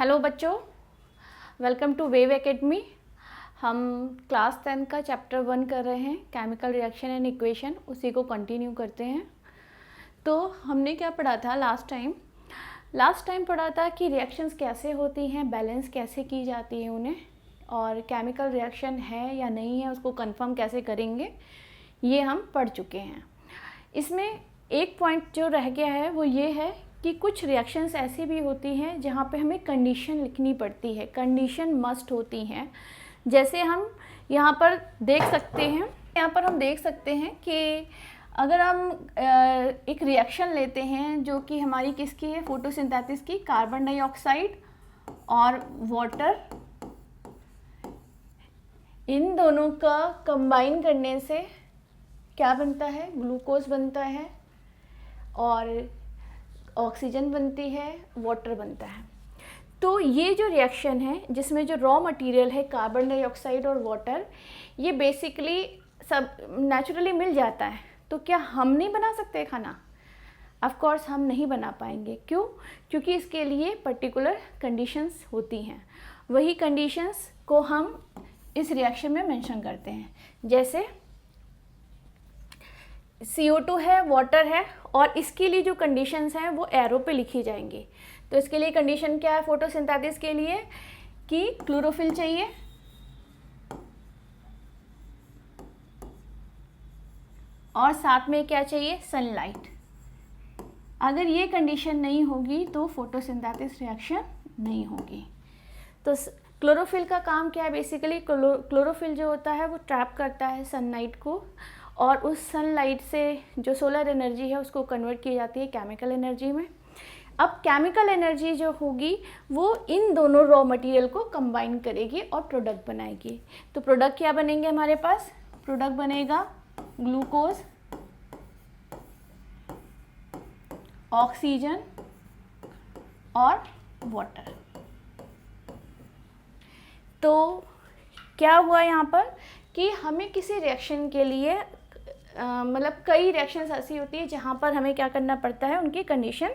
Hello बच्चों, welcome to wave academy. हम class 10 का चैप्टर 1 कर रहे हैं, केमिकल रिएक्शन एंड इक्वेशन। उसी को कंटिन्यू करते हैं। तो हमने क्या पढ़ा था लास्ट टाइम पढ़ा था कि रिएक्शंस कैसे होती हैं, बैलेंस कैसे की जाती है उन्हें, और केमिकल रिएक्शन है या नहीं है उसको कंफर्म कैसे करेंगे, ये हम पढ़ चुके हैं। इसमें एक पॉइंट जो रह गया है वो ये है कि कुछ रिएक्शंस ऐसी भी होती हैं जहाँ पे हमें कंडीशन लिखनी पड़ती है, कंडीशन मस्ट होती हैं। जैसे हम यहाँ पर देख सकते हैं कि अगर हम एक रिएक्शन लेते हैं जो कि हमारी किसकी है, फोटोसिंथेसिस की, कार्बन डाइऑक्साइड और वाटर, इन दोनों का कंबाइन करने से क्या बनता है, ग्लूकोज बनता है और ऑक्सीजन बनती है, वाटर बनता है। तो ये जो रिएक्शन है जिसमें जो रॉ मटेरियल है कार्बन डाइऑक्साइड और वाटर, ये बेसिकली सब नेचुरली मिल जाता है। तो क्या हम नहीं बना सकते खाना? ऑफ कोर्स हम नहीं बना पाएंगे। क्यों? क्योंकि इसके लिए पर्टिकुलर कंडीशंस होती हैं। वही कंडीशंस को हम इस रिएक्शन में मेंशन करते हैं। जैसे CO2 है, वाटर है, और इसके लिए जो कंडीशंस हैं वो एरो पे लिखी जाएंगी। तो इसके लिए कंडीशन क्या है फोटोसिंथेसिस के लिए, कि क्लोरोफिल चाहिए, और साथ में क्या चाहिए, सनलाइट। अगर ये कंडीशन नहीं होगी तो फोटोसिंथेसिस रिएक्शन नहीं होगी। तो क्लोरोफिल का काम क्या है, बेसिकली क्लोरोफिल जो होता है वो ट्रैप करता है सनलाइट को, और उस सनलाइट से जो सोलर एनर्जी है उसको कन्वर्ट की जाती है केमिकल एनर्जी में। अब केमिकल एनर्जी जो होगी वो इन दोनों रॉ मटेरियल को कंबाइन करेगी और प्रोडक्ट बनाएगी। तो प्रोडक्ट क्या बनेंगे हमारे पास? प्रोडक्ट बनेगा ग्लूकोज, ऑक्सीजन और वाटर। तो क्या हुआ यहाँ पर कि हमें किसी रिएक्शन के लिए मतलब कई रिएक्शंस ऐसी होती है जहाँ पर हमें क्या करना पड़ता है, उनकी कंडीशन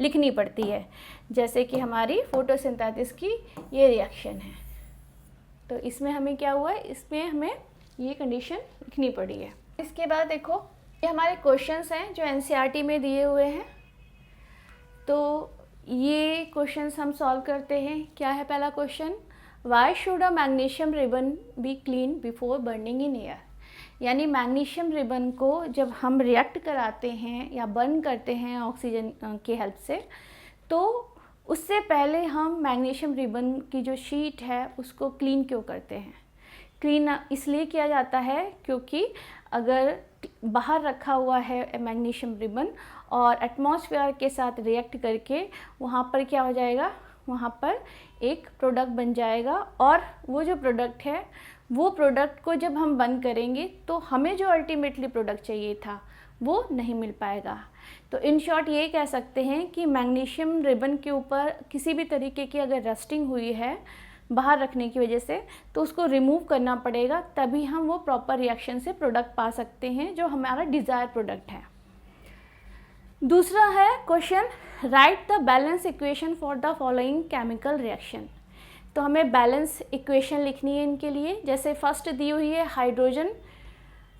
लिखनी पड़ती है। जैसे कि हमारी फोटोसिंथेसिस की ये रिएक्शन है, तो इसमें हमें क्या हुआ है, इसमें हमें ये कंडीशन लिखनी पड़ी है। इसके बाद देखो, ये हमारे क्वेश्चंस हैं जो NCERT में दिए हुए हैं। तो ये क्वेश्चंस हम सॉल्व करते हैं। क्या है पहला question? Why should a magnesium ribbon be clean before burning in air? यानी मैग्नीशियम रिबन को जब हम रिएक्ट कराते हैं या बर्न करते हैं ऑक्सीजन की हेल्प से, तो उससे पहले हम मैग्नीशियम रिबन की जो शीट है उसको क्लीन क्यों करते हैं? क्लीन इसलिए किया जाता है क्योंकि अगर बाहर रखा हुआ है मैग्नीशियम रिबन और एटमॉस्फेयर के साथ रिएक्ट करके वहाँ पर क्या हो जाएगा, वहाँ पर एक प्रोडक्ट बन जाएगा, और वो जो प्रोडक्ट है वो प्रोडक्ट को जब हम बंद करेंगे तो हमें जो अल्टीमेटली प्रोडक्ट चाहिए था वो नहीं मिल पाएगा। तो इन शॉर्ट ये कह सकते हैं कि मैग्नीशियम रिबन के ऊपर किसी भी तरीके की अगर रस्टिंग हुई है बाहर रखने की वजह से, तो उसको रिमूव करना पड़ेगा, तभी हम वो प्रॉपर रिएक्शन से प्रोडक्ट पा सकते हैं जो हमारा डिज़ायर प्रोडक्ट है। दूसरा है question, right the balance equation for the following chemical reaction. तो हमें बैलेंस इक्वेशन लिखनी है इनके लिए। जैसे फर्स्ट दी हुई है hydrogen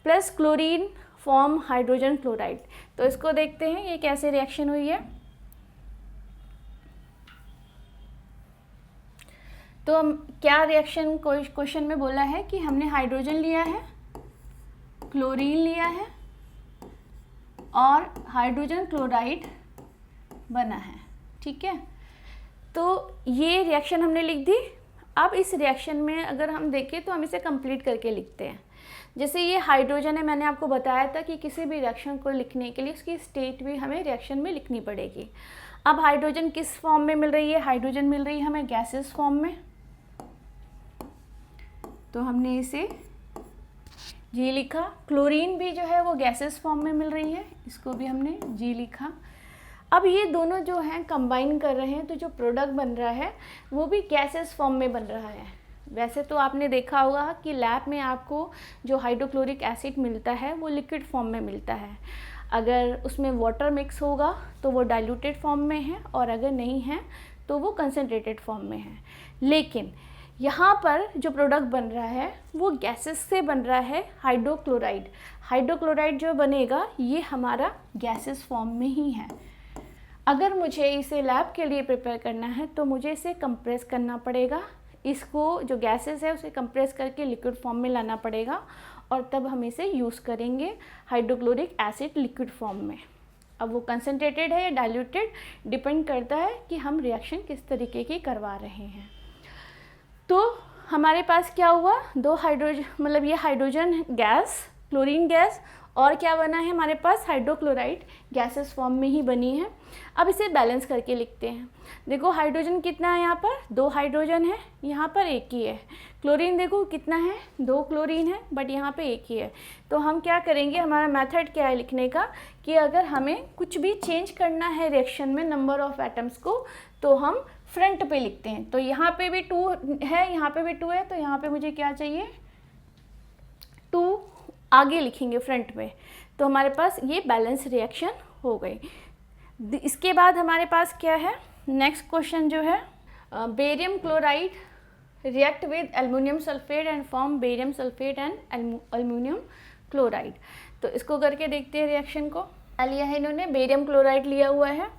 plus chlorine form hydrogen chloride. तो इसको देखते हैं ये कैसे रिएक्शन हुई है। तो हम क्या रिएक्शन क्वेश्चन में बोला है कि हमने हाइड्रोजन लिया है, क्लोरीन लिया है और हाइड्रोजन क्लोराइड बना है। ठीक है, तो ये रिएक्शन हमने लिख दी। अब इस रिएक्शन में अगर हम देखें तो हम इसे कंप्लीट करके लिखते हैं। जैसे ये हाइड्रोजन है, मैंने आपको बताया था कि किसी भी रिएक्शन को लिखने के लिए उसकी स्टेट भी हमें रिएक्शन में लिखनी पड़ेगी। अब हाइड्रोजन किस फॉर्म में मिल रही है? हाइड्रोजन मिल रही है हमें गैसेस फॉर्म में, तो हमने इसे G लिखा। क्लोरीन भी जो है वो गैसेस फॉर्म में मिल रही है, इसको भी हमने G लिखा। अब ये दोनों जो हैं कंबाइन कर रहे हैं, तो जो प्रोडक्ट बन रहा है वो भी गैसेस फॉर्म में बन रहा है। वैसे तो आपने देखा होगा कि लैब में आपको जो हाइड्रोक्लोरिक एसिड मिलता है वो लिक्विड फॉर्म में मिलता है। अगर उसमें वाटर मिक्स होगा तो वो डाइल्यूटेड फॉर्म में है, और अगर नहीं है तो वो कंसनट्रेटेड फॉर्म में है। लेकिन यहाँ पर जो प्रोडक्ट बन रहा है वो गैसेस से बन रहा है, हाइड्रोक्लोराइड। हाइड्रोक्लोराइड जो बनेगा ये हमारा गैसेस फॉर्म में ही है। अगर मुझे इसे लैब के लिए प्रिपेयर करना है तो मुझे इसे कंप्रेस करना पड़ेगा, इसको जो गैसेस है उसे कंप्रेस करके लिक्विड फॉर्म में लाना पड़ेगा और तब हम इसे यूज़ करेंगे हाइड्रोक्लोरिक एसिड लिक्विड फॉर्म में। अब वो कंसनट्रेटेड है या डाइल्यूटेड डिपेंड करता है कि हम रिएक्शन किस तरीके की करवा रहे हैं। तो हमारे पास क्या हुआ, दो हाइड्रोजन, मतलब ये हाइड्रोजन गैस, क्लोरीन गैस, और क्या बना है हमारे पास, हाइड्रोक्लोराइड गैसेस फॉर्म में ही बनी है। अब इसे बैलेंस करके लिखते हैं। देखो हाइड्रोजन कितना है, यहाँ पर 2 हाइड्रोजन है, यहाँ पर 1 ही है। क्लोरीन देखो कितना है, 2 क्लोरीन है, बट यहाँ पे 1 ही है। तो हम क्या करेंगे, हमारा मेथड क्या है लिखने का, कि अगर हमें कुछ भी चेंज करना है रिएक्शन में नंबर ऑफ एटम्स को, तो हम फ्रंट पे लिखते हैं। तो यहाँ पे भी 2 है, यहाँ पे भी 2 है, तो यहाँ पे मुझे क्या चाहिए, 2 आगे लिखेंगे फ्रंट में। तो हमारे पास ये बैलेंस रिएक्शन हो गई। इसके बाद हमारे पास क्या है, नेक्स्ट क्वेश्चन जो है, barium chloride react with aluminium sulphate and form barium sulphate and aluminium chloride. तो इसको करके देखते हैं रिएक्शन को। क्या लिया है इन्होंने, बेरियम क्लोराइड लिया हुआ है,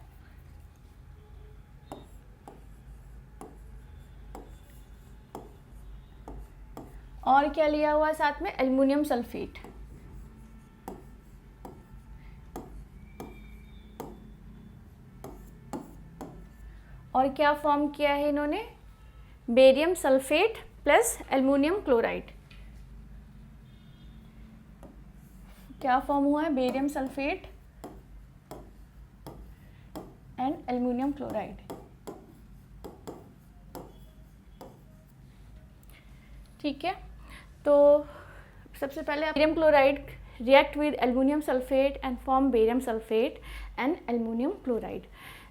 और क्या लिया हुआ है साथ में, एल्युमिनियम सल्फेट। और क्या फॉर्म किया है इन्होंने, barium sulphate plus aluminium chloride. क्या फॉर्म हुआ है, barium sulphate and aluminium chloride. ठीक है, तो सबसे पहले barium chloride react with aluminium sulphate and form barium sulphate and aluminium chloride.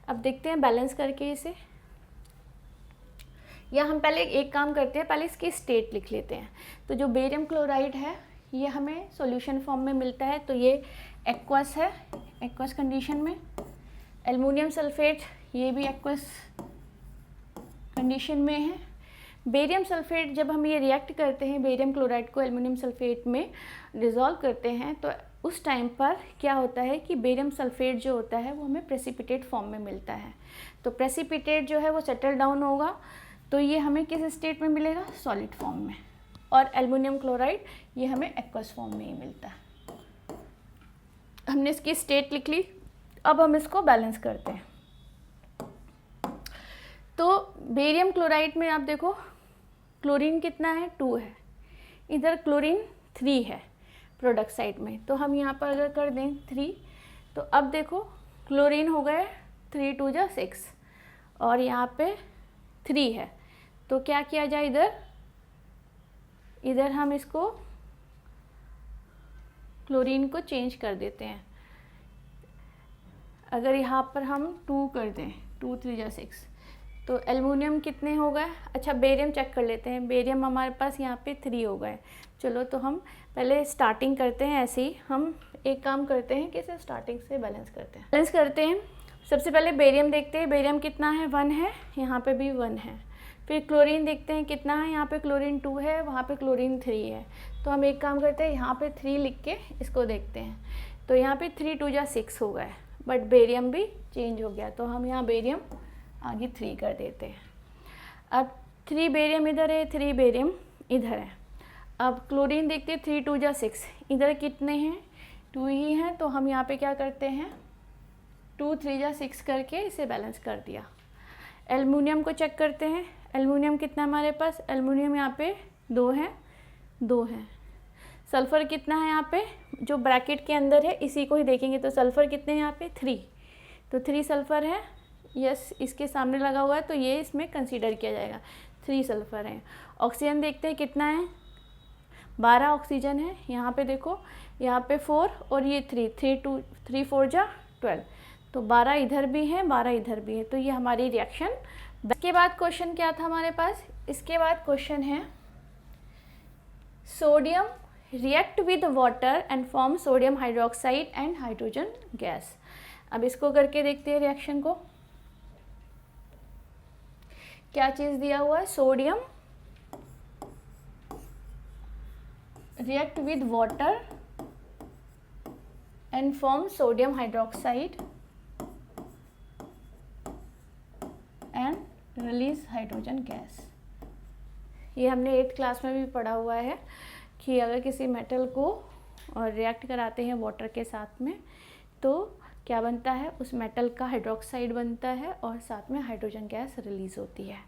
अब देखते हैं बैलेंस करके इसे, या हम पहले एक काम करते हैं, पहले इसकी स्टेट लिख लेते हैं। तो जो बेरियम क्लोराइड है ये हमें सॉल्यूशन फॉर्म में मिलता है, तो ये एक्वस है, एक्वस कंडीशन में। एल्युमिनियम सल्फेट ये भी एक्वस कंडीशन में है। बेरियम सल्फेट जब हम ये रिएक्ट करते हैं, बेरियम क्लोराइड को एल्युमिनियम सल्फेट में डिज़ोल्व करते हैं, तो उस टाइम पर क्या होता है कि बेरियम सल्फेट जो होता है वो हमें प्रेसिपिटेट फॉर्म में मिलता है। तो प्रेसिपिटेट जो है वो सेटल डाउन होगा, तो ये हमें किस स्टेट में मिलेगा, सॉलिड फॉर्म में। और एल्युमिनियम क्लोराइड ये हमें एक्वस फॉर्म में ही मिलता है। हमने इसकी स्टेट लिख ली, अब हम इसको बैलेंस करते हैं। तो बेरियम क्लोराइड में आप देखो क्लोरीन कितना है, 2 है, इधर क्लोरीन 3 है प्रोडक्ट साइड में। तो हम यहाँ पर अगर कर दें 3, तो अब देखो क्लोरीन हो गए 3 2 जा 6, और यहाँ पे 3 है। तो क्या किया जाए, इधर हम इसको क्लोरीन को चेंज कर देते हैं। अगर यहाँ पर हम 2 कर दें, 2 3 जा 6, तो एल्युमिनियम कितने हो गए, अच्छा बेरियम चेक कर लेते हैं। बेरियम हमारे पास यहाँ पे 3 हो गए। चलो तो हम पहले स्टार्टिंग करते हैं, ऐसे ही हम एक काम करते हैं कि इसे स्टार्टिंग से बैलेंस करते हैं। सबसे पहले बेरियम देखते हैं, बेरियम कितना है, 1 है, यहाँ पे भी 1 है। फिर क्लोरीन देखते हैं कितना है, यहाँ पे क्लोरीन 2 है, वहाँ पे क्लोरीन 3 है। तो हम एक काम करते हैं, यहाँ पे 3 लिख के इसको देखते हैं। तो यहाँ पे 3 2 जा 6 हो गए, बट बेरियम भी चेंज हो गया, तो हम यहाँ बेरियम आगे 3 कर देते हैं। अब 3 बेरियम इधर है, 3 बेरियम इधर है। अब क्लोरीन देखते हैं, 3 2 जा 6, इधर कितने हैं, 2 ही हैं। तो हम यहाँ पे क्या करते हैं, 2 3 जा 6 करके इसे बैलेंस कर दिया। एल्युमिनियम को चेक करते हैं, एल्युमिनियम कितना हमारे पास, एल्युमिनियम यहाँ पे 2 है, 2 है। सल्फ़र कितना है यहाँ पे, जो ब्रैकेट के अंदर है इसी को ही देखेंगे, तो सल्फ़र कितने हैं यहाँ पे, 3, तो 3 सल्फ़र है। यस, इसके सामने लगा हुआ है तो ये इसमें कंसीडर किया जाएगा, 3 सल्फ़र है। ऑक्सीजन देखते हैं कितना है, 12 ऑक्सीजन है। यहाँ पे देखो, यहाँ पे 4 और ये 3, 3 4 जा 12, तो 12 इधर भी है, 12 इधर भी है। तो ये हमारी रिएक्शन। इसके बाद क्वेश्चन क्या था हमारे पास, इसके बाद क्वेश्चन है sodium react with water and form sodium hydroxide and hydrogen gas. अब इसको करके देखते हैं रिएक्शन को। क्या चीज़ दिया हुआ है, sodium react with water and form sodium hydroxide and release hydrogen gas. ये हमने 8th क्लास में भी पढ़ा हुआ है कि अगर किसी मेटल को रिएक्ट कराते हैं वाटर के साथ में तो क्या बनता है, उस मेटल का हाइड्रोक्साइड बनता है और साथ में हाइड्रोजन गैस रिलीज़ होती है।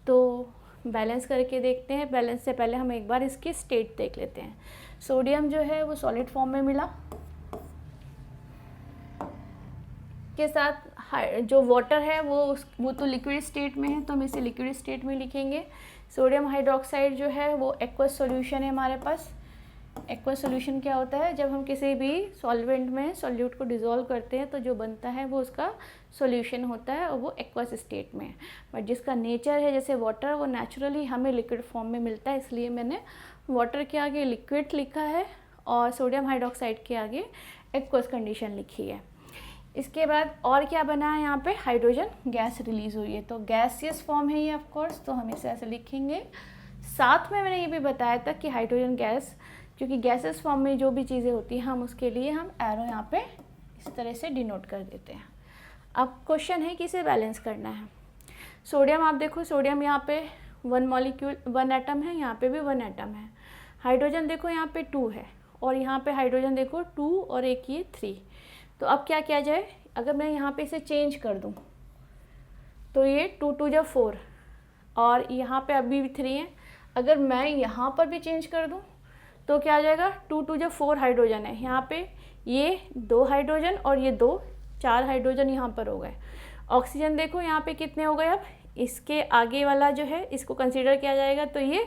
तो बैलेंस करके देखते हैं। बैलेंस से पहले हम एक बार इसकी स्टेट देख लेते हैं। सोडियम जो है वो सॉलिड फॉर्म में मिला, के साथ जो वाटर है वो तो लिक्विड स्टेट में है, तो हम इसे लिक्विड स्टेट में लिखेंगे। सोडियम हाइड्रोक्साइड जो है वो एक्वस सॉल्यूशन है हमारे पास। एक्वस सॉल्यूशन क्या होता है, जब हम किसी भी सॉल्वेंट में सॉल्यूट को डिसॉल्व करते हैं तो जो बनता है वो उसका सॉल्यूशन होता है और वो एक्वस स्टेट में है। बट जिसका नेचर है जैसे वाटर, वो नेचुरली हमें लिक्विड फॉर्म में मिलता है, इसलिए मैंने वाटर के आगे लिक्विड लिखा है और सोडियम हाइड्रोक्साइड के आगे एक्वस कंडीशन लिखी है। इसके बाद और क्या बना है, यहाँ पे हाइड्रोजन गैस रिलीज़ हुई है, तो गैसियस फॉर्म है ये ऑफकोर्स, तो हम इसे ऐसे लिखेंगे। साथ में मैंने ये भी बताया था कि हाइड्रोजन गैस, क्योंकि गैसेस फॉर्म में जो भी चीज़ें होती हैं हम उसके लिए हम एरो यहाँ पे इस तरह से डिनोट कर देते हैं। अब क्वेश्चन है कि इसे बैलेंस करना है। सोडियम आप देखो, सोडियम यहाँ पे 1 मॉलिक्यूल 1 एटम है, यहाँ पे भी 1 एटम है। हाइड्रोजन देखो यहाँ पे 2 है और यहाँ पे हाइड्रोजन देखो 2 और एक ये 3। तो अब क्या किया जाए, अगर मैं यहाँ पे इसे चेंज कर दूँ तो ये 2 2 जा 4 और यहाँ पे अभी भी 3 है। अगर मैं यहाँ पर भी चेंज कर दूँ तो क्या आ जाएगा, 2 2 जा 4 हाइड्रोजन है, यहाँ पे ये 2 हाइड्रोजन और ये 2, 4 हाइड्रोजन यहाँ पर हो गए। ऑक्सीजन देखो यहाँ पे कितने हो गए, अब इसके आगे वाला जो है इसको कंसीडर किया जाएगा तो ये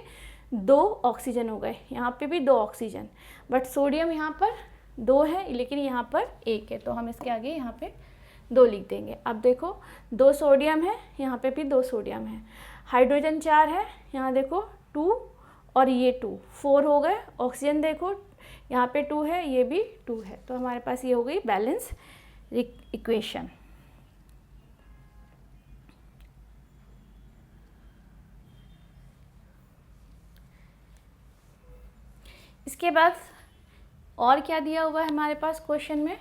2 ऑक्सीजन हो गए, यहाँ पे भी 2 ऑक्सीजन। बट सोडियम यहाँ पर 2 है लेकिन यहाँ पर 1 है, तो हम इसके आगे यहाँ पे 2 लिख देंगे। अब देखो 2 सोडियम है, यहाँ पे भी 2 सोडियम है। हाइड्रोजन 4 है, यहाँ देखो 2 और ये 2, 4 हो गए। ऑक्सीजन देखो यहाँ पे 2 है, ये भी 2 है, तो हमारे पास ये हो गई बैलेंस इक्वेशन। इसके बाद और क्या दिया हुआ है हमारे पास क्वेश्चन में,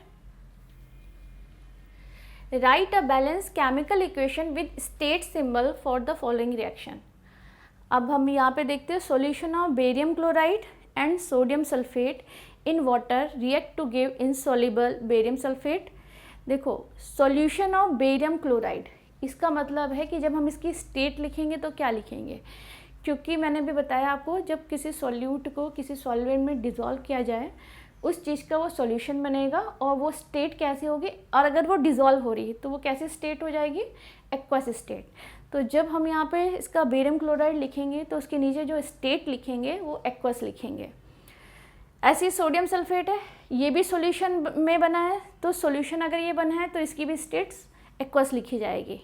write a balance chemical equation with state symbol for the following reaction. अब हम यहाँ पे देखते हैं, solution of barium chloride and sodium sulphate in water react to give insoluble barium sulphate. देखो सॉल्यूशन ऑफ बेरियम क्लोराइड, इसका मतलब है कि जब हम इसकी स्टेट लिखेंगे तो क्या लिखेंगे, क्योंकि मैंने भी बताया आपको जब किसी सॉल्यूट को किसी सॉल्वेंट में डिज़ोल्व किया जाए उस चीज़ का वो सॉल्यूशन बनेगा और वो स्टेट कैसी होगी, और अगर वो डिज़ोल्व हो रही है तो वो कैसी स्टेट हो जाएगी, एक्वस स्टेट। तो जब हम यहाँ पे इसका बेरियम क्लोराइड लिखेंगे तो उसके नीचे जो स्टेट लिखेंगे वो एक्वस लिखेंगे। ऐसे ही सोडियम सल्फेट है, ये भी सॉल्यूशन में बना है, तो सॉल्यूशन अगर ये बना है तो इसकी भी स्टेट्स एक्वस लिखी जाएगी।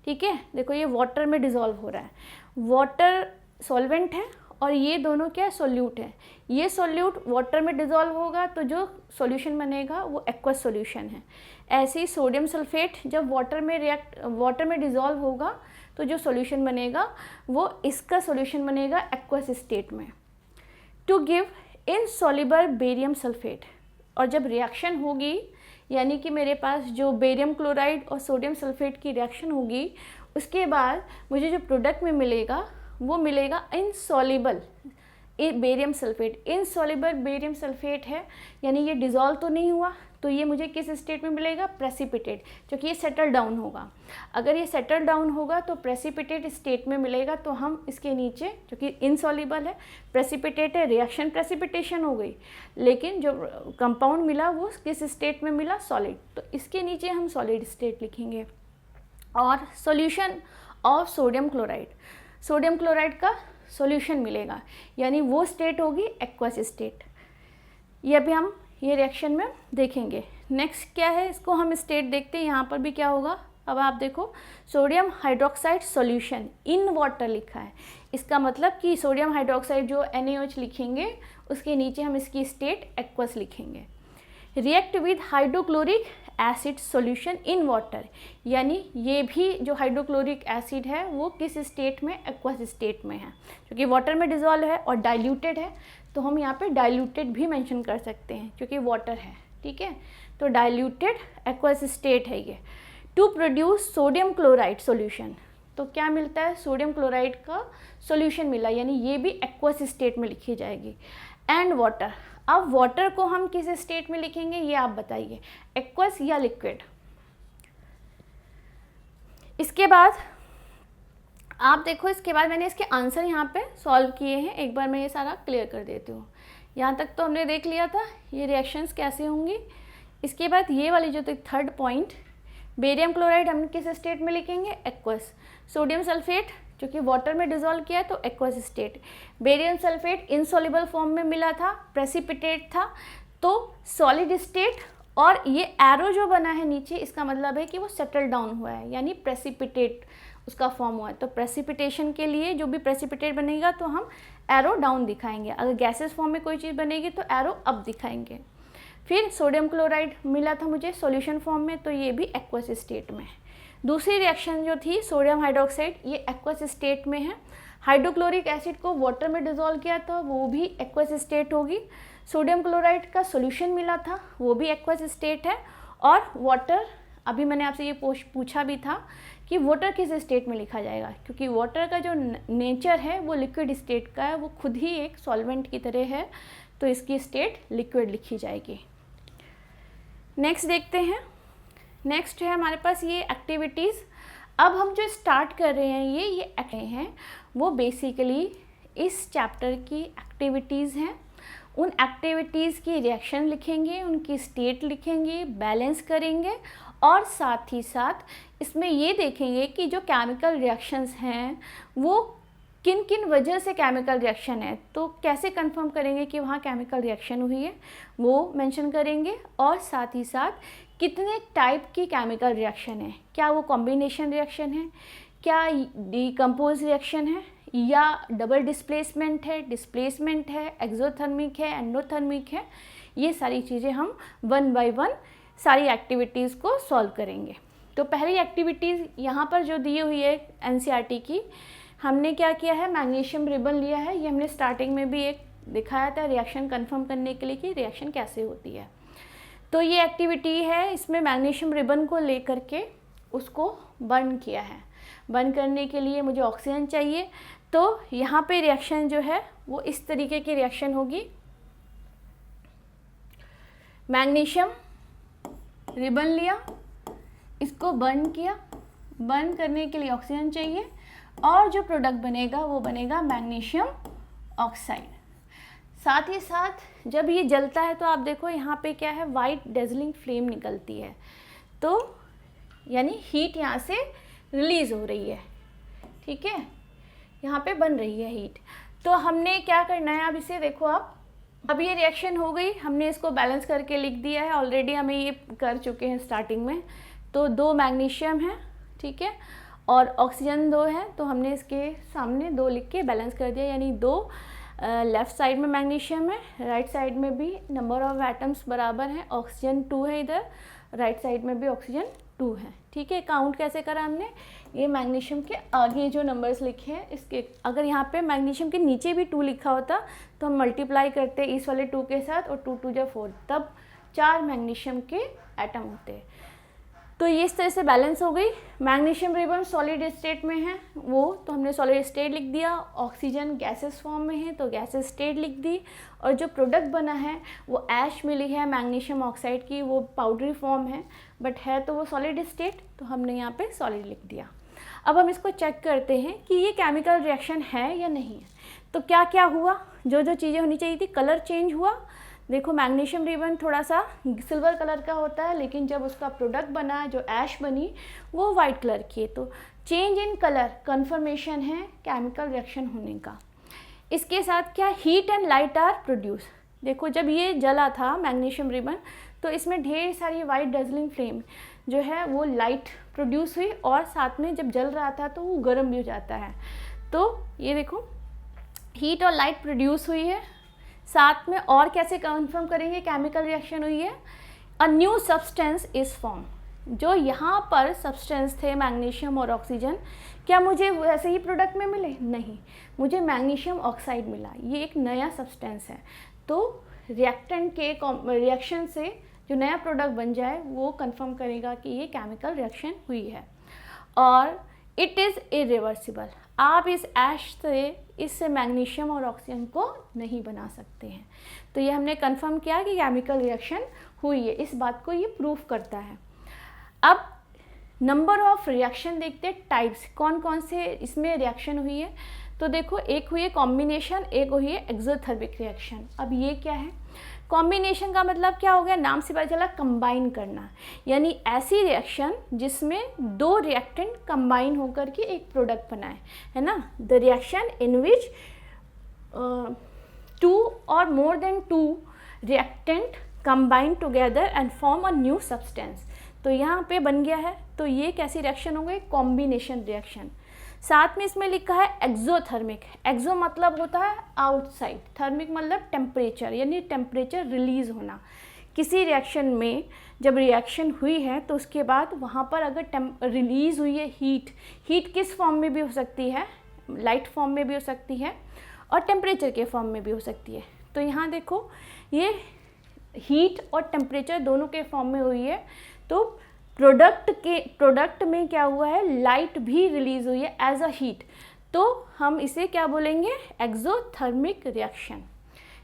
ठीक है, देखो ये वाटर में डिज़ोल्व हो रहा है, वाटर सॉल्वेंट है और ये दोनों क्या सोल्यूट है। ये सोल्यूट वाटर में डिज़ोल्व होगा तो जो सॉल्यूशन बनेगा वो एक्वस सॉल्यूशन है। ऐसे ही सोडियम सल्फेट जब वाटर में डिज़ोल्व होगा तो जो सॉल्यूशन बनेगा वो इसका सॉल्यूशन बनेगा एक्वस स्टेट में। To give insoluble barium sulphate, और जब रिएक्शन होगी यानी कि मेरे पास जो बेरियम क्लोराइड और सोडियम सल्फेट की रिएक्शन होगी उसके बाद मुझे जो प्रोडक्ट में मिलेगा वो मिलेगा insoluble barium sulphate. Insoluble barium sulphate है यानी ये डिज़ोल्व तो नहीं हुआ, तो ये मुझे किस स्टेट में मिलेगा, प्रेसिपिटेट, क्योंकि ये सेटल डाउन होगा। अगर ये सेटल डाउन होगा तो प्रेसिपिटेट स्टेट में मिलेगा, तो हम इसके नीचे, क्योंकि इनसॉल्युबल है, प्रेसिपिटेट है, रिएक्शन प्रेसिपिटेशन हो गई, लेकिन जो कंपाउंड मिला वो किस स्टेट में मिला, सॉलिड, तो इसके नीचे हम सॉलिड स्टेट लिखेंगे। और solution of sodium chloride, sodium chloride का सॉल्यूशन मिलेगा यानी वो स्टेट होगी एक्वस स्टेट। ये अभी हम ये रिएक्शन में देखेंगे। नेक्स्ट क्या है, इसको हम स्टेट देखते हैं, यहाँ पर भी क्या होगा। अब आप देखो sodium hydroxide solution in water लिखा है, इसका मतलब कि सोडियम हाइड्रोक्साइड जो NaOH लिखेंगे उसके नीचे हम इसकी स्टेट एक्वस लिखेंगे। React with hydrochloric acid solution in water, यानी ये भी जो हाइड्रोक्लोरिक एसिड है वो किस स्टेट में, एक्वस स्टेट में है, क्योंकि वाटर में डिजोल्व है और डाइल्यूटेड है, तो हम यहाँ पे डाइल्यूटेड भी मेंशन कर सकते हैं क्योंकि वाटर है, ठीक है। तो डाइल्यूटेड एक्वस स्टेट है ये। To produce sodium chloride solution, तो क्या मिलता है, सोडियम क्लोराइड का सॉल्यूशन मिला, यानी ये भी एक्वस स्टेट में लिखी जाएगी। एंड वाटर, अब वाटर को हम किस स्टेट में लिखेंगे ये आप बताइए, एक्वस या लिक्विड। इसके बाद आप देखो, इसके बाद मैंने इसके आंसर यहाँ पे सॉल्व किए हैं, एक बार मैं ये सारा क्लियर कर देती हूँ। यहाँ तक तो हमने देख लिया था ये रिएक्शंस कैसे होंगी। इसके बाद ये वाली जो थर्ड पॉइंट, बेरियम क्लोराइड हम किस स्टेट में लिखेंगे, एक्वस। सोडियम सल्फेट जो कि वाटर में डिजोल्व किया तो aqueous state. Barium sulphate insoluble form में मिला था, प्रेसिपिटेट था, तो सॉलिड स्टेट। और ये एरो जो बना है नीचे, इसका मतलब है कि वो सेटल डाउन हुआ है, यानी प्रेसिपिटेट उसका फॉर्म हुआ है। तो प्रेसिपिटेशन के लिए जो भी प्रेसिपिटेट बनेगा तो हम एरो डाउन दिखाएंगे, अगर गैसेस फॉर्म में कोई चीज़ बनेगी तो एरो अप दिखाएंगे। फिर सोडियम क्लोराइड मिला था मुझे सॉल्यूशन फॉर्म में, तो ये भी एक्वस स्टेट में है। दूसरी रिएक्शन जो थी सोडियम हाइड्रोक्साइड, ये एक्वस स्टेट में है। हाइड्रोक्लोरिक एसिड को वाटर में डिजोल्व किया था, वो भी एक्वस स्टेट होगी। सोडियम क्लोराइड का सॉल्यूशन मिला था, वो भी एक्वस स्टेट है। और वाटर, अभी मैंने आपसे ये पूछा भी था कि वाटर किस स्टेट में लिखा जाएगा, क्योंकि वाटर का जो नेचर है वो लिक्विड स्टेट का है, वो खुद ही एक सॉल्वेंट की तरह है, तो इसकी स्टेट लिक्विड लिखी जाएगी। नेक्स्ट देखते हैं। नेक्स्ट है हमारे पास ये एक्टिविटीज़। अब हम जो स्टार्ट कर रहे हैं ये हैं वो बेसिकली इस चैप्टर की एक्टिविटीज़ हैं। उन एक्टिविटीज़ की रिएक्शन लिखेंगे, उनकी स्टेट लिखेंगे, बैलेंस करेंगे, और साथ ही साथ इसमें ये देखेंगे कि जो केमिकल रिएक्शंस हैं वो किन किन वजह से केमिकल रिएक्शन है, तो कैसे कंफर्म करेंगे कि वहाँ केमिकल रिएक्शन हुई है वो मेंशन करेंगे। और साथ ही साथ कितने टाइप की केमिकल रिएक्शन है, क्या वो कॉम्बिनेशन रिएक्शन है, क्या डीकम्पोज रिएक्शन है, या डबल डिस्प्लेसमेंट है, एक्सोथर्मिक है, एंडोथर्मिक है। ये सारी चीज़ें हम 1 बाय 1 सारी एक्टिविटीज़ को सॉल्व करेंगे। तो पहली एक्टिविटीज़ यहाँ पर जो दी हुई है एनसीईआरटी की, हमने क्या किया है, मैग्नीशियम रिबन लिया है। ये हमने स्टार्टिंग में भी एक दिखाया था रिएक्शन कंफर्म करने के लिए कि रिएक्शन कैसे होती है। तो ये एक्टिविटी है, इसमें मैग्नीशियम रिबन को लेकर के उसको बर्न किया है। बर्न करने के लिए मुझे ऑक्सीजन चाहिए, तो यहाँ पे रिएक्शन जो है वो इस तरीके की रिएक्शन होगी। मैग्नीशियम रिबन लिया, इसको बर्न किया, बर्न करने के लिए ऑक्सीजन चाहिए, और जो प्रोडक्ट बनेगा वो बनेगा मैग्नीशियम ऑक्साइड। साथ ही साथ जब ये जलता है तो आप देखो यहाँ पे क्या है, वाइट डेजलिंग फ्लेम निकलती है, तो यानी हीट यहाँ से रिलीज़ हो रही है, ठीक है, यहाँ पे बन रही है हीट। तो हमने क्या करना है, अब इसे देखो आप, अब ये रिएक्शन हो गई, हमने इसको बैलेंस करके लिख दिया है, ऑलरेडी हमें ये कर चुके हैं स्टार्टिंग में। तो 2 मैग्नीशियम है, ठीक है, और ऑक्सीजन 2 है, तो हमने इसके सामने 2 लिख के बैलेंस कर दिया, यानी 2 लेफ़्ट साइड में मैग्नीशियम है, राइट साइड में भी नंबर ऑफ एटम्स बराबर हैं, ऑक्सीजन 2 है इधर, राइट साइड में भी ऑक्सीजन 2 है, ठीक है। काउंट कैसे करा हमने, ये मैग्नीशियम के आगे जो नंबर्स लिखे हैं इसके, अगर यहाँ पे मैग्नीशियम के नीचे भी 2 लिखा होता तो हम मल्टीप्लाई करते इस वाले 2 के साथ, और 2 2 जा 4, तब 4 मैग्नीशियम के एटम होते। तो ये इस तरह से बैलेंस हो गई। मैग्नीशियम रिबन सॉलिड स्टेट में है वो, तो हमने सॉलिड स्टेट लिख दिया। ऑक्सीजन गैसेस फॉर्म में है तो गैसेस स्टेट लिख दी, और जो प्रोडक्ट बना है वो ऐश मिली है मैग्नीशियम ऑक्साइड की, वो पाउडरी फॉर्म है बट है तो वो सॉलिड स्टेट, तो हमने यहाँ पे सॉलिड लिख दिया। अब हम इसको चेक करते हैं कि ये केमिकल रिएक्शन है या नहीं है। तो क्या क्या हुआ, जो जो चीज़ें होनी चाहिए थी, कलर चेंज हुआ। देखो मैग्नीशियम रिबन थोड़ा सा सिल्वर कलर का होता है, लेकिन जब उसका प्रोडक्ट बना, जो ऐश बनी, वो वाइट कलर की है, तो चेंज इन कलर कन्फर्मेशन है केमिकल रिएक्शन होने का। इसके साथ क्या, heat and light are produce. देखो जब ये जला था मैग्नीशियम रिबन, तो इसमें ढेर सारी वाइट डजलिंग फ्लेम जो है वो लाइट प्रोड्यूस हुई, और साथ में जब जल रहा था तो वो गर्म भी हो जाता है। तो ये देखो हीट और लाइट प्रोड्यूस हुई है। साथ में और कैसे कंफर्म करेंगे केमिकल रिएक्शन हुई है, a new substance is form. जो यहाँ पर सब्सटेंस थे मैग्नीशियम और ऑक्सीजन, क्या मुझे वैसे ही प्रोडक्ट में मिले? नहीं, मुझे मैग्नीशियम ऑक्साइड मिला, ये एक नया सब्सटेंस है। तो रिएक्टेंट के रिएक्शन से जो नया प्रोडक्ट बन जाए वो कंफर्म करेगा कि ये केमिकल रिएक्शन हुई है। और इट इज़ इरिवर्सिबल, आप इस ऐश से इससे मैग्नीशियम और ऑक्सीजन को नहीं बना सकते हैं। तो ये हमने कंफर्म किया कि केमिकल रिएक्शन हुई है, इस बात को ये प्रूफ करता है। अब नंबर ऑफ रिएक्शन देखते हैं, टाइप्स कौन कौन से इसमें रिएक्शन हुई है। तो देखो, एक हुई है कॉम्बिनेशन, एक हुई है एक्सोथर्मिक रिएक्शन। अब ये क्या है? कॉम्बिनेशन का मतलब क्या हो गया? नाम से पता चला कंबाइन करना, यानी ऐसी रिएक्शन जिसमें दो रिएक्टेंट कंबाइन होकर के एक प्रोडक्ट बनाए, है ना। द रिएक्शन इन विच 2 और more than 2 reactant combine together and form a new substance। तो यहाँ पे बन गया है। तो ये कैसी रिएक्शन हो गई? Combination reaction. साथ में इसमें लिखा है एक्सोथर्मिक। एक्सो मतलब होता है आउटसाइड, थर्मिक मतलब टेम्परेचर, यानी टेम्परेचर रिलीज होना। किसी रिएक्शन में जब रिएक्शन हुई है तो उसके बाद वहाँ पर अगर रिलीज हुई है हीट, हीट किस फॉर्म में भी हो सकती है? लाइट फॉर्म में भी हो सकती है और टेम्परेचर के फॉर्म में भी हो सकती है। तो यहाँ देखो, ये हीट और टेम्परेचर दोनों के फॉर्म में हुई है। तो प्रोडक्ट में क्या हुआ है? लाइट भी रिलीज हुई है एज अ हीट। तो हम इसे क्या बोलेंगे? Exothermic reaction.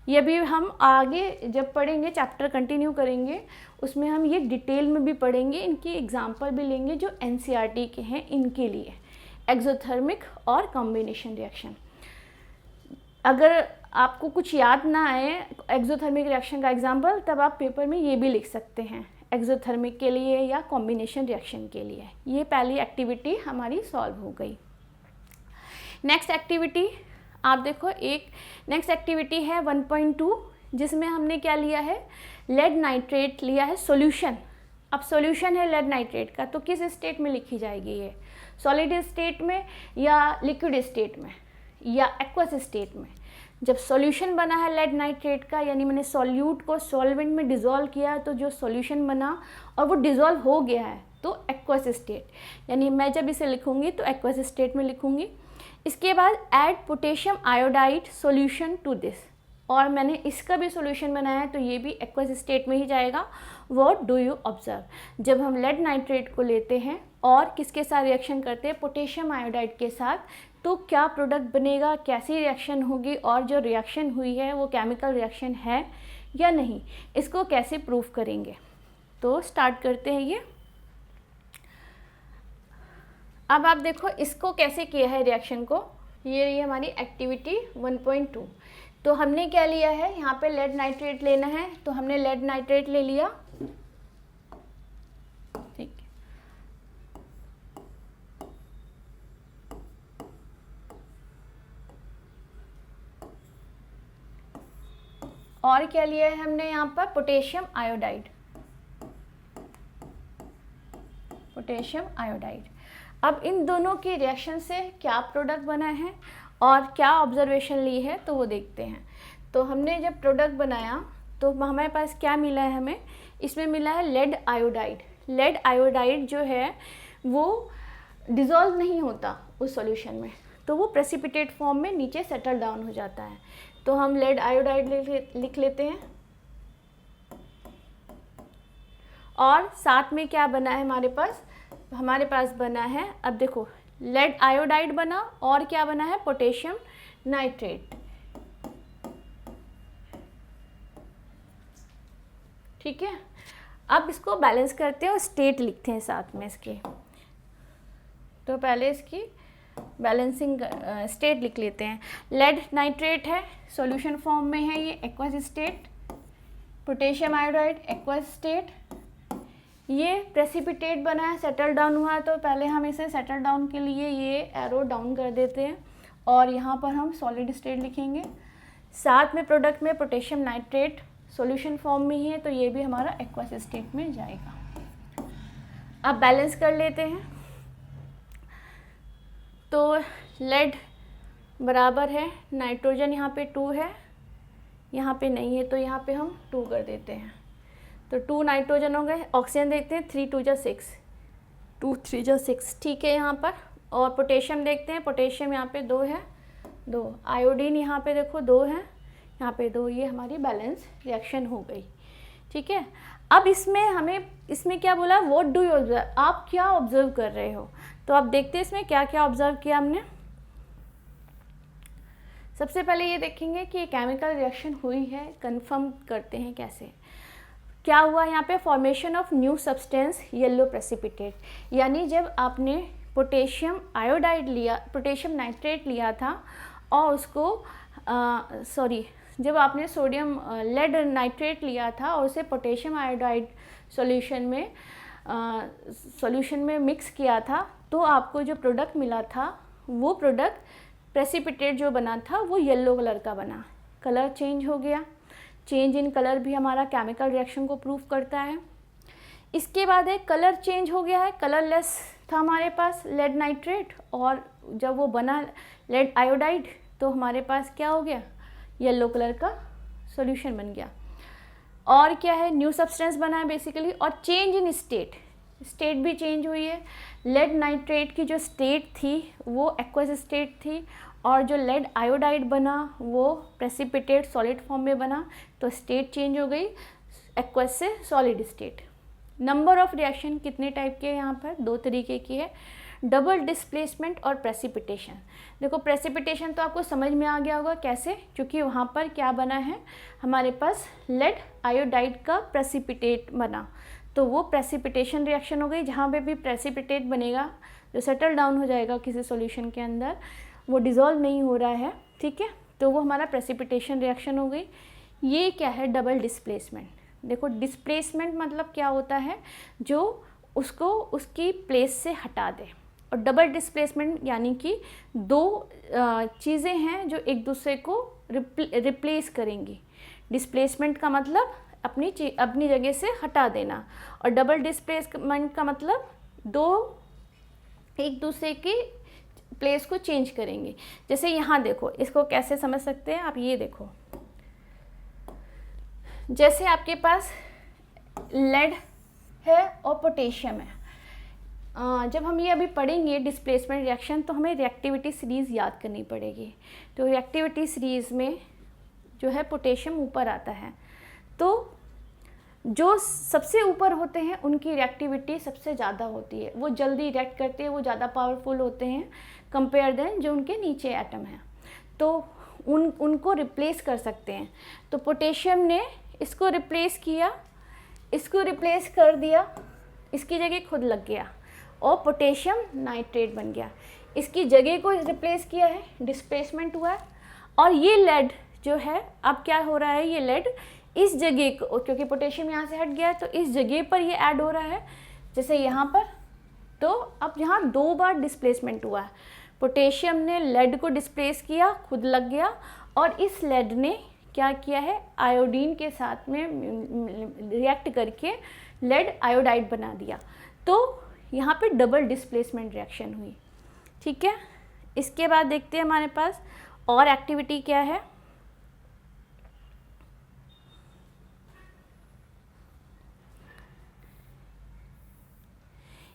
ये भी हम आगे जब पढ़ेंगे, चैप्टर कंटिन्यू करेंगे, उसमें हम ये डिटेल में भी पढ़ेंगे, इनकी एग्जांपल भी लेंगे जो एनसीईआरटी के हैं इनके लिए, एक्सोथर्मिक और कॉम्बिनेशन रिएक्शन। अगर आपको कुछ याद ना आए एक्सोथर्मिक रिएक्शन का एग्जांपल, तब आप पेपर में ये भी लिख सकते हैं एक्सोथर्मिक के लिए या कॉम्बिनेशन रिएक्शन के लिए। ये पहली एक्टिविटी हमारी सॉल्व हो गई। नेक्स्ट एक्टिविटी आप देखो, एक नेक्स्ट एक्टिविटी है 1.2, जिसमें हमने क्या लिया है? लेड नाइट्रेट लिया है सॉल्यूशन। अब सॉल्यूशन है लेड नाइट्रेट का, तो किस स्टेट में लिखी जाएगी ये? सॉलिड स्टेट में या लिक्विड स्टेट में या एक्वस स्टेट में? जब सॉल्यूशन बना है लेड नाइट्रेट का, यानी मैंने सॉल्यूट को सॉल्वेंट में डिज़ोल्व किया, तो जो सॉल्यूशन बना और वो डिज़ोल्व हो गया है, तो एक्वस स्टेट, यानी मैं जब इसे लिखूंगी तो एक्वस स्टेट में लिखूंगी। इसके बाद add potassium iodide solution to this, और मैंने इसका भी सॉल्यूशन बनाया है, तो ये भी एक्वस स्टेट में ही जाएगा। What do you observe? जब हम लेड नाइट्रेट को लेते हैं और किसके साथ रिएक्शन करते हैं? पोटेशियम आयोडाइड के साथ, तो क्या प्रोडक्ट बनेगा, कैसी रिएक्शन होगी, और जो रिएक्शन हुई है वो केमिकल रिएक्शन है या नहीं, इसको कैसे प्रूफ करेंगे। तो स्टार्ट करते हैं ये। अब आप देखो इसको कैसे किया है रिएक्शन को। ये रही हमारी एक्टिविटी 1.2। तो हमने क्या लिया है? यहाँ पे लेड नाइट्रेट लेना है, तो हमने लेड नाइट्रेट ले लिया, ठीक है। और क्या लिया है हमने यहाँ पर? Potassium iodide, potassium iodide. अब इन दोनों की रिएक्शन से क्या प्रोडक्ट बना है और क्या ऑब्जर्वेशन ली है, तो वो देखते हैं। तो हमने जब प्रोडक्ट बनाया तो हमारे पास क्या मिला है? हमें इसमें मिला है लेड आयोडाइड। लेड आयोडाइड जो है वो डिज़ोल्व नहीं होता उस सॉल्यूशन में, तो वो प्रेसिपिटेट फॉर्म में नीचे सेटल डाउन हो जाता है। तो हम लेड आयोडाइड लिख लेते हैं। और साथ में क्या बना है हमारे पास? हमारे पास बना है, अब देखो, लेड आयोडाइड बना और क्या बना है? पोटेशियम नाइट्रेट, ठीक है। अब इसको बैलेंस करते हैं और स्टेट लिखते हैं साथ में इसके। तो पहले इसकी बैलेंसिंग स्टेट लिख लेते हैं। लेड नाइट्रेट है, सॉल्यूशन फॉर्म में है, ये aqueous state. Potassium iodide aqueous state. ये प्रेसिपिटेट बना है, सेटल डाउन हुआ है, तो पहले हम इसे सेटल डाउन के लिए ये एरो डाउन कर देते हैं और यहाँ पर हम सॉलिड स्टेट लिखेंगे। साथ में प्रोडक्ट में पोटेशियम नाइट्रेट सॉल्यूशन फॉर्म में ही है, तो ये भी हमारा एक्वस स्टेट में जाएगा। अब बैलेंस कर लेते हैं। तो लेड बराबर है, नाइट्रोजन यहाँ पे 2 है, यहाँ पे नहीं है, तो यहाँ पे हम 2 कर देते हैं। तो 2 नाइट्रोजन हो गए। ऑक्सीजन देखते हैं 3 2 जा 6, 2 3 जा 6, ठीक है यहाँ पर। और पोटेशियम देखते हैं, पोटेशियम यहाँ पे 2 है, 2। आयोडीन यहाँ पे देखो 2 है, यहाँ पे 2। ये हमारी बैलेंस रिएक्शन हो गई, ठीक है। अब इसमें क्या बोला, व्हाट डू यू ऑब्जर्व, आप क्या ऑब्जर्व कर रहे हो। तो आप देखते हैं इसमें क्या क्या ऑब्जर्व किया हमने। सबसे पहले ये देखेंगे कि केमिकल रिएक्शन हुई है, कंफर्म करते हैं कैसे। क्या हुआ यहाँ पे, formation of new substance yellow precipitate, यानी जब आपने पोटेशियम आयोडाइड लिया, पोटेशियम नाइट्रेट लिया था और उसको जब आपने सोडियम लेड नाइट्रेट लिया था और उसे पोटेशियम आयोडाइड सॉल्यूशन में मिक्स किया था, तो आपको जो प्रोडक्ट मिला था वो प्रोडक्ट प्रेसिपिटेट जो बना था वो येलो कलर का बना। कलर चेंज हो गया, चेंज इन कलर भी हमारा केमिकल रिएक्शन को प्रूव करता है। इसके बाद एक कलर चेंज हो गया है, कलरलेस था हमारे पास लेड नाइट्रेट, और जब वो बना लेड आयोडाइड तो हमारे पास क्या हो गया, येलो कलर का सॉल्यूशन बन गया। और क्या है, न्यू सब्सटेंस बना है बेसिकली। और चेंज इन स्टेट भी चेंज हुई है। लेड नाइट्रेट की जो स्टेट थी वो एक्वस स्टेट थी, और जो लेड आयोडाइड बना वो प्रेसिपिटेट सॉलिड फॉर्म में बना, तो स्टेट चेंज हो गई एक्वस से solid state. Number of reaction कितने टाइप के हैं यहाँ पर, 2 तरीके की है, डबल डिस्प्लेसमेंट और प्रेसिपिटेशन। देखो प्रेसिपिटेशन तो आपको समझ में आ गया होगा कैसे, क्योंकि वहाँ पर क्या बना है, हमारे पास लेड आयोडाइड का प्रेसिपिटेट बना, तो वो प्रेसिपिटेशन रिएक्शन हो गई। जहाँ पे भी प्रेसिपिटेट बनेगा जो सेटल डाउन हो जाएगा किसी सॉल्यूशन के अंदर, वो डिज़ोल्व नहीं हो रहा है, ठीक है, तो वो हमारा प्रेसिपिटेशन रिएक्शन हो गई। ये क्या है, डबल डिस्प्लेसमेंट। देखो डिस्प्लेसमेंट मतलब क्या होता है, जो उसको उसकी प्लेस से हटा दे, और डबल डिस्प्लेसमेंट यानी कि 2 चीज़ें हैं जो एक दूसरे को रिप्लेस करेंगी। डिस्प्लेसमेंट का मतलब अपनी जगह से हटा देना, और डबल डिस्प्लेसमेंट का मतलब 2 एक दूसरे की प्लेस को चेंज करेंगे। जैसे यहाँ देखो, इसको कैसे समझ सकते हैं आप, ये देखो, जैसे आपके पास लेड है और पोटेशियम है। जब हम ये अभी पढ़ेंगे डिस्प्लेसमेंट रिएक्शन, तो हमें रिएक्टिविटी सीरीज़ याद करनी पड़ेगी। तो रिएक्टिविटी सीरीज़ में जो है पोटेशियम ऊपर आता है, तो जो सबसे ऊपर होते हैं उनकी रिएक्टिविटी सबसे ज़्यादा होती है, वो जल्दी रिएक्ट करते हैं, वो ज़्यादा पावरफुल होते हैं कंपेयर देन जो उनके नीचे एटम हैं, तो उनको रिप्लेस कर सकते हैं। तो पोटेशियम ने इसको रिप्लेस किया, इसको रिप्लेस कर दिया, इसकी जगह खुद लग गया और पोटेशियम नाइट्रेट बन गया। इसकी जगह को रिप्लेस किया है, डिस्प्लेसमेंट हुआ है। और ये लेड जो है, अब क्या हो रहा है, ये लेड इस जगह को, क्योंकि पोटेशियम यहाँ से हट गया है तो इस जगह पर ये ऐड हो रहा है, जैसे यहाँ पर। तो अब यहाँ 2 बार डिस्प्लेसमेंट हुआ है। पोटेशियम ने लेड को डिस्प्लेस किया, खुद लग गया, और इस लेड ने क्या किया है, आयोडीन के साथ में रिएक्ट करके लेड आयोडाइड बना दिया। तो यहाँ पे डबल डिस्प्लेसमेंट रिएक्शन हुई, ठीक है। इसके बाद देखते हैं हमारे पास और एक्टिविटी क्या है।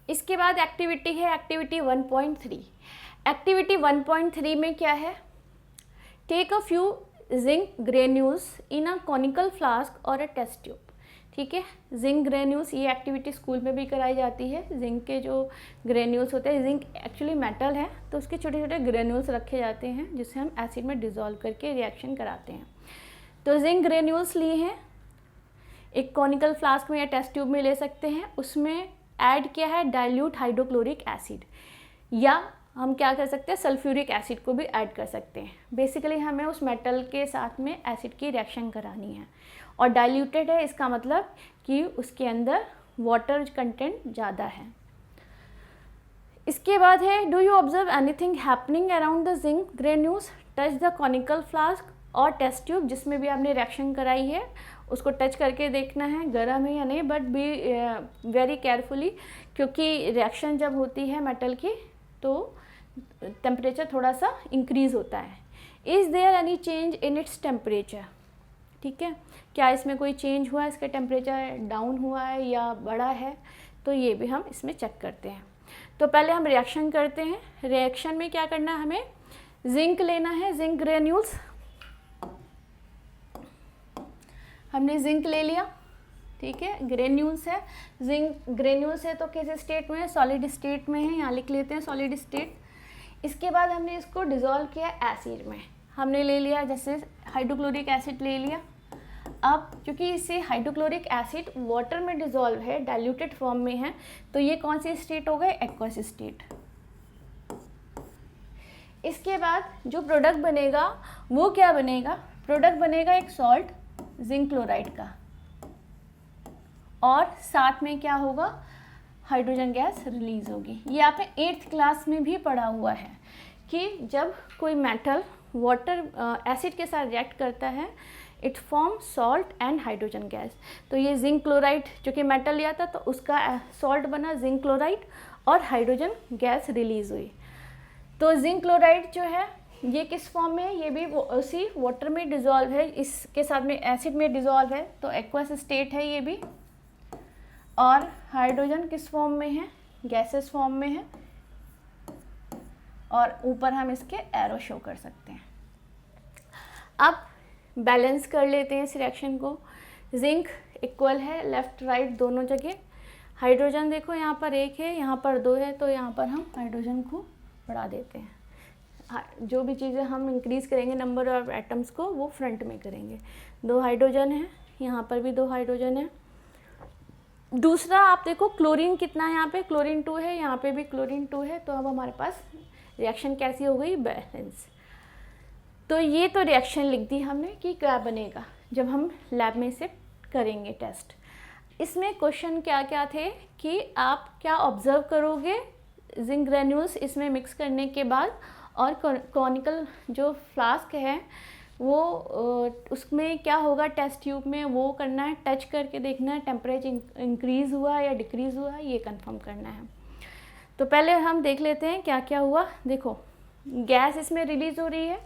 इसके बाद एक्टिविटी है एक्टिविटी 1.3। एक्टिविटी 1.3 में क्या है, take a few zinc granules in a conical flask और अ टेस्ट ट्यूब। ठीक है, जिंक ग्रेन्यूल्स, ये एक्टिविटी स्कूल में भी कराई जाती है। जिंक के जो ग्रेन्यूल्स होते हैं, जिंक एक्चुअली मेटल है, तो उसके छोटे छोटे ग्रेन्यूल्स रखे जाते हैं जिसे हम एसिड में डिज़ोल्व करके रिएक्शन कराते हैं। तो जिंक ग्रेन्यूल्स लिए हैं, एक कॉनिकल फ्लास्क में या टेस्ट ट्यूब में ले सकते हैं। उसमें ऐड किया है डाइल्यूट हाइड्रोक्लोरिक एसिड, या हम क्या कर सकते हैं, सल्फ्यूरिक एसिड को भी ऐड कर सकते हैं। बेसिकली हमें उस मेटल के साथ में एसिड की रिएक्शन करानी है, और डाइल्यूटेड है, इसका मतलब कि उसके अंदर वाटर कंटेंट ज़्यादा है। इसके बाद है, do you observe anything happening around the zinc granules, touch the conical flask और टेस्ट ट्यूब, जिसमें भी आपने रिएक्शन कराई है उसको टच करके देखना है गर्म है या नहीं, बट बी वेरी केयरफुली, क्योंकि रिएक्शन जब होती है मेटल की तो टेम्परेचर थोड़ा सा इंक्रीज़ होता है। Is there any change in its temperature, ठीक है, क्या इसमें कोई चेंज हुआ है, इसका टेम्परेचर डाउन हुआ है या बढ़ा है, तो ये भी हम इसमें चेक करते हैं। तो पहले हम रिएक्शन करते हैं। रिएक्शन में क्या करना है, हमें जिंक लेना है, जिंक ग्रेन्यूल्स। हमने जिंक ले लिया, ठीक है, ग्रेन्यूल्स है, जिंक ग्रेन्यूल्स है तो किस स्टेट में है, सॉलिड स्टेट में है, यहाँ लिख लेते हैं सॉलिड स्टेट। इसके बाद हमने इसको डिज़ोल्व किया एसिड में, हमने ले लिया जैसे हाइड्रोक्लोरिक एसिड ले लिया। अब क्योंकि इसे हाइड्रोक्लोरिक एसिड वाटर में डिज़ोल्व है, डाइल्यूटेड फॉर्म में है, तो ये कौन सी स्टेट हो गए, एक्वस स्टेट। इसके बाद जो प्रोडक्ट बनेगा वो क्या बनेगा, प्रोडक्ट बनेगा एक सॉल्ट जिंक क्लोराइड का, और साथ में क्या होगा, हाइड्रोजन गैस रिलीज होगी। ये आपने 8th क्लास में भी पढ़ा हुआ है कि जब कोई मेटल वाटर एसिड के साथ रिएक्ट करता है, it form salt and hydrogen gas. तो ये जिंक क्लोराइड जो कि मेटल लिया था तो उसका सॉल्ट बना जिंक क्लोराइड और हाइड्रोजन गैस रिलीज हुई। तो जिंक क्लोराइड जो है ये किस फॉर्म में है, ये भी उसी वाटर में डिज़ोल्व है, इसके साथ में एसिड में डिज़ोल्व है, तो एक्वस स्टेट है ये भी। और हाइड्रोजन किस फॉर्म में है, गैसेस फॉर्म में है, और ऊपर हम इसके एरो शो कर सकते हैं। अब बैलेंस कर लेते हैं इस रिएक्शन को। जिंक इक्वल है लेफ़्ट राइट दोनों जगह, हाइड्रोजन देखो यहाँ पर 1 है, यहाँ पर 2 है, तो यहाँ पर हम हाइड्रोजन को बढ़ा देते हैं। जो भी चीज़ें हम इंक्रीज़ करेंगे नंबर ऑफ एटम्स को, वो फ्रंट में करेंगे। 2 हाइड्रोजन है, यहाँ पर भी 2 हाइड्रोजन है। दूसरा आप देखो क्लोरीन कितना है, यहाँ पे क्लोरीन 2 है, यहाँ पे भी क्लोरीन 2 है, तो अब हमारे पास रिएक्शन कैसी हो गई, बैलेंस। तो ये तो रिएक्शन लिख दी हमने कि क्या बनेगा जब हम लैब में इसे करेंगे टेस्ट। इसमें क्वेश्चन क्या क्या थे कि आप क्या ऑब्जर्व करोगे जिंक ग्रेन्यूल्स इसमें मिक्स करने के बाद, और कॉनिकल जो फ्लास्क है वो उसमें क्या होगा टेस्ट ट्यूब में, वो करना है, टच करके देखना है टेम्परेचर इंक्रीज़ हुआ या डिक्रीज़ हुआ, ये कंफर्म करना है। तो पहले हम देख लेते हैं क्या क्या हुआ। देखो गैस इसमें रिलीज़ हो रही है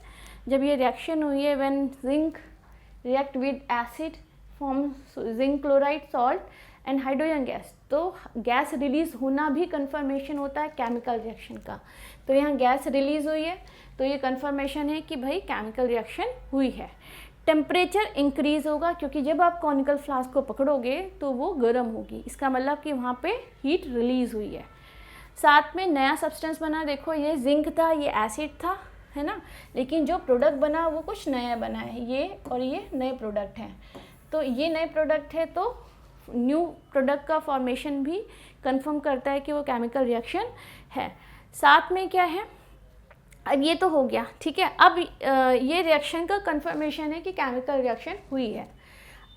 जब ये रिएक्शन हुई है, when zinc react with acid form zinc chloride salt and hydrogen gas, तो गैस रिलीज़ होना भी कंफर्मेशन होता है केमिकल रिएक्शन का। तो यहाँ गैस रिलीज़ हुई है तो ये कंफर्मेशन है कि भाई केमिकल रिएक्शन हुई है। टेम्परेचर इंक्रीज़ होगा क्योंकि जब आप कॉनिकल फ्लास्क को पकड़ोगे तो वो गर्म होगी, इसका मतलब कि वहाँ पे हीट रिलीज़ हुई है। साथ में नया सब्सटेंस बना, देखो ये जिंक था, ये एसिड था, है ना, लेकिन जो प्रोडक्ट बना वो कुछ नया बना है, ये और ये नए प्रोडक्ट हैं। तो ये नए प्रोडक्ट है तो न्यू प्रोडक्ट का फॉर्मेशन भी कंफर्म करता है कि वो केमिकल रिएक्शन है। साथ में क्या है, अब ये तो हो गया, ठीक है। अब ये रिएक्शन का कंफर्मेशन है कि केमिकल रिएक्शन हुई है।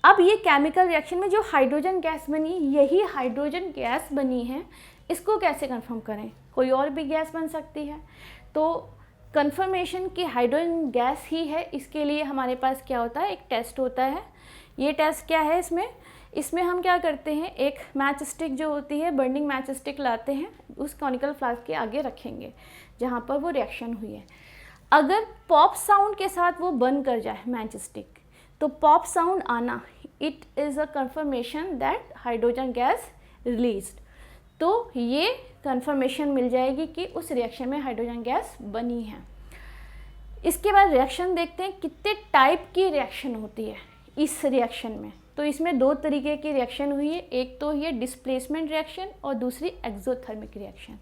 अब ये केमिकल रिएक्शन में जो हाइड्रोजन गैस बनी, यही हाइड्रोजन गैस बनी है, इसको कैसे कंफर्म करें, कोई और भी गैस बन सकती है। तो कंफर्मेशन कि हाइड्रोजन गैस ही है, इसके लिए हमारे पास क्या होता है, एक टेस्ट होता है। ये टेस्ट क्या है, इसमें हम क्या करते हैं, एक मैच स्टिक जो होती है, बर्निंग मैच स्टिक लाते हैं, उस कॉनिकल फ्लास्क के आगे रखेंगे जहाँ पर वो रिएक्शन हुई है। अगर पॉप साउंड के साथ वो बंद कर जाए मैच स्टिक, तो पॉप साउंड आना, it is a confirmation that hydrogen gas released. तो ये कंफर्मेशन मिल जाएगी कि उस रिएक्शन में हाइड्रोजन गैस बनी है। इसके बाद रिएक्शन देखते हैं कितने टाइप की रिएक्शन होती है इस रिएक्शन में। तो इसमें 2 तरीके की रिएक्शन हुई है, एक तो ये डिस्प्लेसमेंट रिएक्शन और दूसरी एक्सोथर्मिक रिएक्शन।